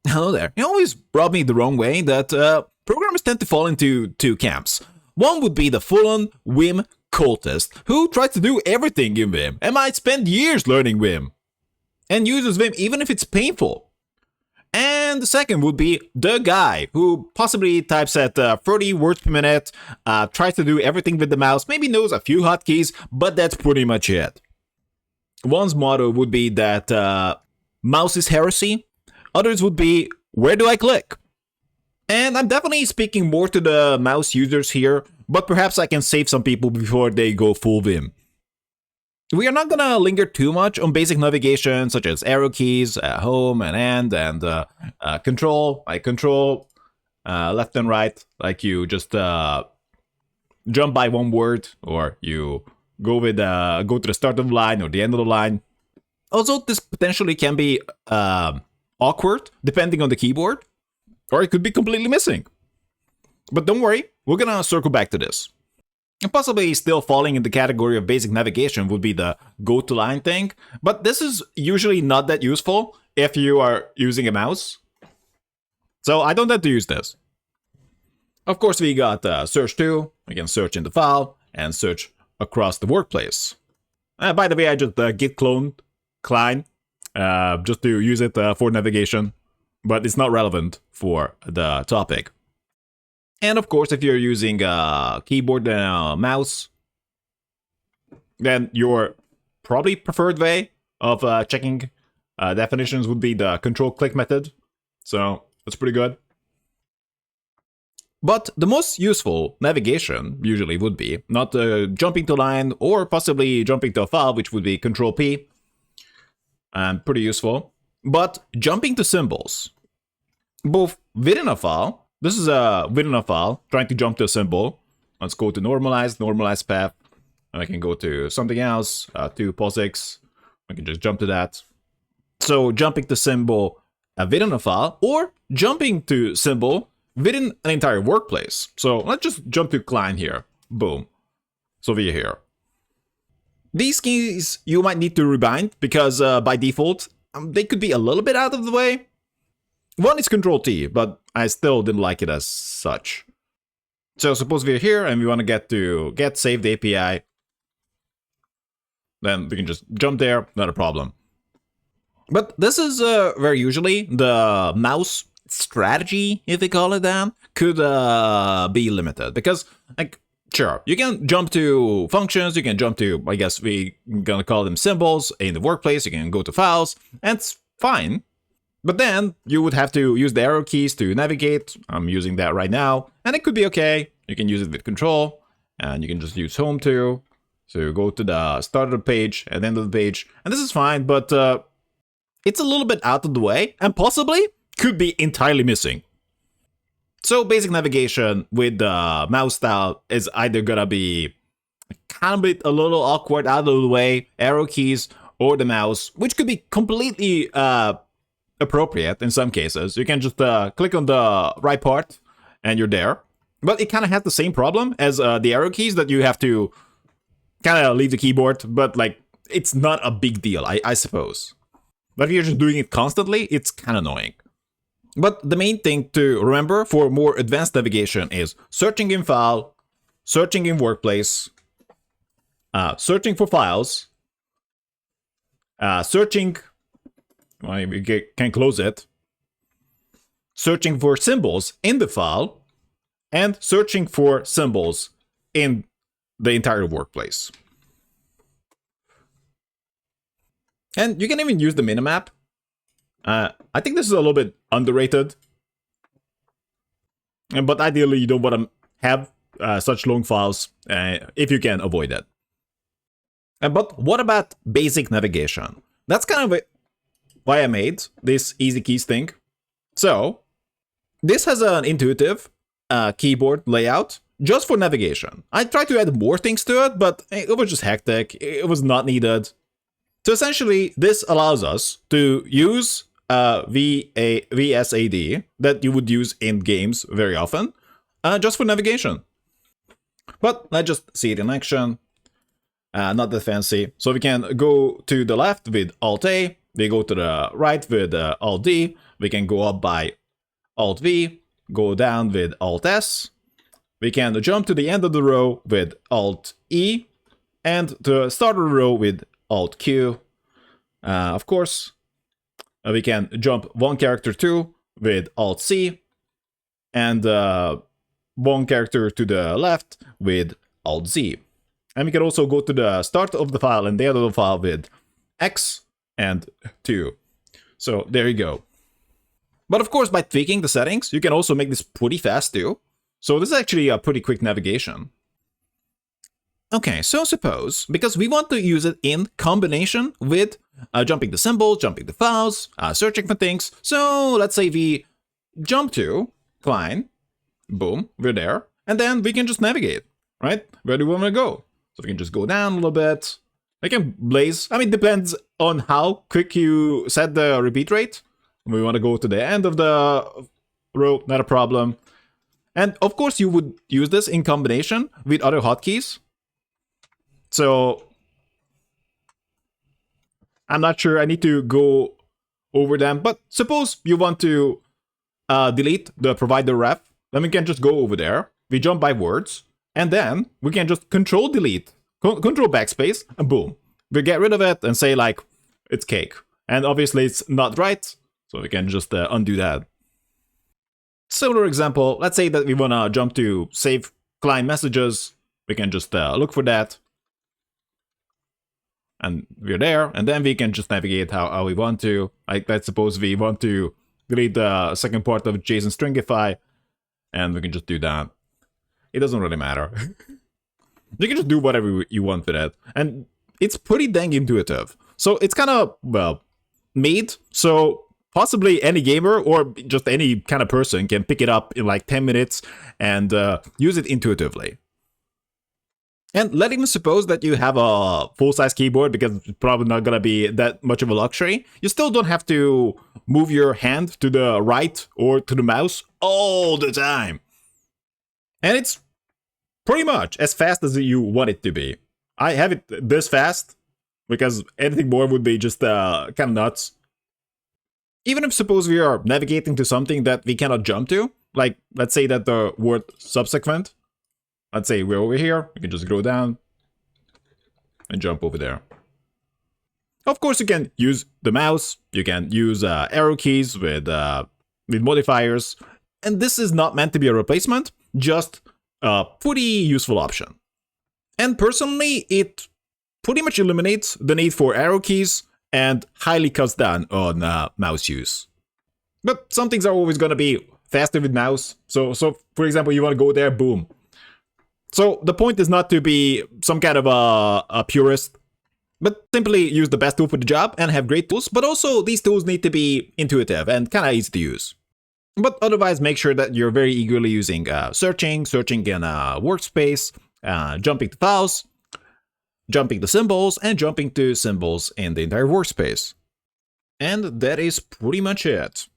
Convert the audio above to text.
Hello there. It always rubbed me the wrong way that programmers tend to fall into two camps. One would be the full-on Vim cultist, who tries to do everything in Vim and might spend years learning Vim, and uses Vim even if it's painful. And the second would be the guy who possibly types at 30 words per minute, tries to do everything with the mouse, maybe knows a few hotkeys, but that's pretty much it. One's motto would be that mouse is heresy. Others would be, where do I click? And I'm definitely speaking more to the mouse users here, but perhaps I can save some people before they go full Vim. We are not gonna linger too much on basic navigation such as arrow keys, home and end, and control, like control left and right, like you just jump by one word, or you go to the start of the line or the end of the line. Also, this potentially can be awkward depending on the keyboard, or it could be completely missing. But don't worry, we're gonna circle back to this. And possibly still falling in the category of basic navigation would be the go to line thing, but this is usually not that useful if you are using a mouse. So I don't tend to use this. Of course, we got search too. We can search in the file and search across the workplace. By the way, I just git cloned Klein just to use it for navigation, but it's not relevant for the topic. And of course, if you're using a keyboard and a mouse, then your probably preferred way of checking definitions would be the control-click method. So that's pretty good. But the most useful navigation usually would be not jumping to line or possibly jumping to a file, which would be Control-P. Pretty useful. But jumping to symbols, both within a file. This is within a file, trying to jump to a symbol. Let's go to normalize path. And I can go to something else, to POSIX. I can just jump to that. So jumping to symbol within a file, or jumping to symbol within an entire workplace. So let's just jump to client here. Boom. So we're here. These keys you might need to rebind because by default, they could be a little bit out of the way. One is Control-T, but I still didn't like it as such. So suppose we're here and we want to get to get saved API. Then we can just jump there, not a problem. But this is where usually the mouse strategy, if we call it that, could be limited. Because, like, sure, you can jump to functions, you can jump to, I guess we're gonna call them symbols in the workplace, you can go to files, and it's fine. But then you would have to use the arrow keys to navigate. I'm using that right now, and it could be okay. You can use it with control, and you can just use home too. So you go to the start of the page and end of the page, and this is fine, but it's a little bit out of the way, and possibly could be entirely missing. So basic navigation with the mouse style is either gonna be kind of a little awkward, out of the way, arrow keys, or the mouse, which could be completely appropriate in some cases. You can just click on the right part and you're there. But it kind of has the same problem as the arrow keys, that you have to kind of leave the keyboard, but like it's not a big deal, I suppose. But if you're just doing it constantly, it's kind of annoying. But the main thing to remember for more advanced navigation is searching in file, searching in workplace, searching for files, searching, well, we can close it, searching for symbols in the file, and searching for symbols in the entire workplace. And you can even use the minimap. I think this is a little bit underrated. But ideally, you don't want to have such long files if you can avoid it. But what about basic navigation? That's kind of why I made this easy keys thing. So, this has an intuitive keyboard layout just for navigation. I tried to add more things to it, but it was just hectic. It was not needed. So essentially, this allows us to use VSAD that you would use in games very often, just for navigation. But let's just see it in action. Not that fancy. So we can go to the left with Alt-A, we go to the right with Alt D, we can go up by Alt V, go down with Alt S, we can jump to the end of the row with Alt E, and to start of the row with Alt Q. Of course, we can jump one character too with Alt C, and one character to the left with Alt Z. And we can also go to the start of the file and the end of the file with X and 2. So there you go. But of course, by tweaking the settings, you can also make this pretty fast too. So this is actually a pretty quick navigation. Okay, so suppose, because we want to use it in combination with jumping the symbols, jumping the files, searching for things. So let's say we jump to Klein, boom, we're there, and then we can just navigate, right? Where do we want to go? So we can just go down a little bit. We can blaze. I mean, depends on how quick you set the repeat rate. We want to go to the end of the row, not a problem. And of course, you would use this in combination with other hotkeys. So I'm not sure, I need to go over them, but suppose you want to delete the provider ref, then we can just go over there, we jump by words, and then we can just control delete, control backspace, and boom. We get rid of it and say like, it's cake. And obviously it's not right, so we can just undo that. Similar example, let's say that we want to jump to save client messages, we can just look for that. And we're there, and then we can just navigate how we want to. Like, let's suppose we want to delete the second part of JSON stringify, and we can just do that. It doesn't really matter. You can just do whatever you want with it. And it's pretty dang intuitive. So it's kind of, well, made so possibly any gamer or just any kind of person can pick it up in like 10 minutes and use it intuitively. And let even suppose that you have a full-size keyboard, because it's probably not going to be that much of a luxury. You still don't have to move your hand to the right or to the mouse all the time. And it's pretty much as fast as you want it to be. I have it this fast, because anything more would be just kind of nuts. Even if suppose we are navigating to something that we cannot jump to, like let's say that the word subsequent, let's say we're over here, we can just go down and jump over there. Of course, you can use the mouse, you can use arrow keys with modifiers, and this is not meant to be a replacement, just a pretty useful option. And personally, it pretty much eliminates the need for arrow keys and highly cuts down on mouse use. But some things are always going to be faster with mouse, so for example, you want to go there, boom. So the point is not to be some kind of a purist, but simply use the best tool for the job and have great tools, but also these tools need to be intuitive and kind of easy to use. But otherwise, make sure that you're very eagerly using searching in workspace, jumping to files, jumping to symbols, and jumping to symbols in the entire workspace. And that is pretty much it.